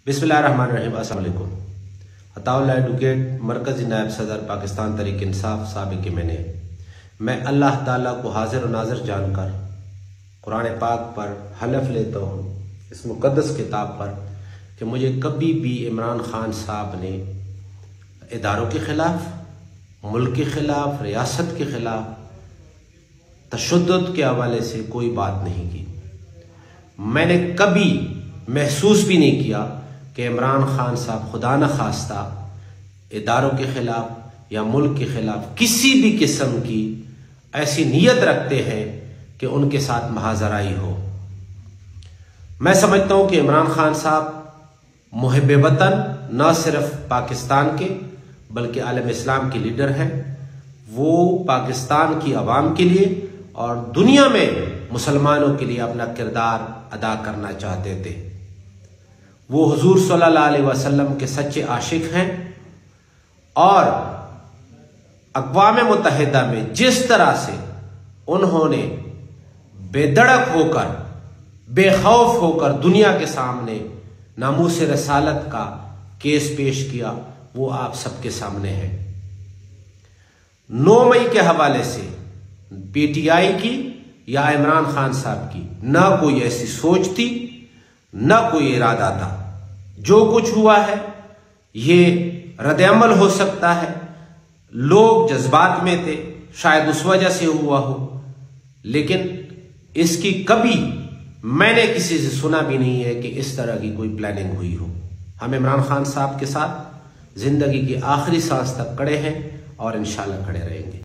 बिस्मिल्लाहिर्रहमानिर्रहीम। अस्सलाम वालेकुम। अताउल्लाह एडवोकेट मरकज़ी नायब सदर पाकिस्तान तहरीक इंसाफ साबिक़ मैं अल्लाह ताला को हाजिर और नाज़िर जानकर कुरान पाक पर हलफ लेता हूँ, इस मुक़द्दस किताब पर, कि मुझे कभी भी इमरान खान साहब ने इदारों के ख़िलाफ़, मुल्क के ख़िलाफ़, रियासत के ख़िलाफ़ तशद्दुद के हवाले से कोई बात नहीं की। मैंने कभी महसूस भी नहीं किया कि इमरान खान साहब खुदा न खास्ता इदारों के ख़िलाफ़ या मुल्क के ख़िलाफ़ किसी भी किस्म की ऐसी नीयत रखते हैं कि उनके साथ महाजराई हो। मैं समझता हूँ कि इमरान खान साहब मुहिब वतन न सिर्फ पाकिस्तान के बल्कि आलम इस्लाम के लीडर हैं। वो पाकिस्तान की आवाम के लिए और दुनिया में मुसलमानों के लिए अपना किरदार अदा करना चाहते थे। वो हुजूर सल्लल्लाहु अलैहि वसल्लम के सच्चे आशिक हैं और अक़वाम मुत्तहिदा में जिस तरह से उन्होंने बेधड़क होकर, बेखौफ होकर दुनिया के सामने नामूस रसालत का केस पेश किया, वो आप सबके सामने है। 9 मई के हवाले से पीटीआई की या इमरान खान साहब की ना कोई ऐसी सोच थी, ना कोई इरादा था। जो कुछ हुआ है ये रद्द-ए-अमल हो सकता है, लोग जज्बात में थे, शायद उस वजह से हुआ हो, लेकिन इसकी कभी मैंने किसी से सुना भी नहीं है कि इस तरह की कोई प्लानिंग हुई हो। हम इमरान खान साहब के साथ जिंदगी की आखिरी सांस तक खड़े हैं और इंशाल्लाह खड़े रहेंगे।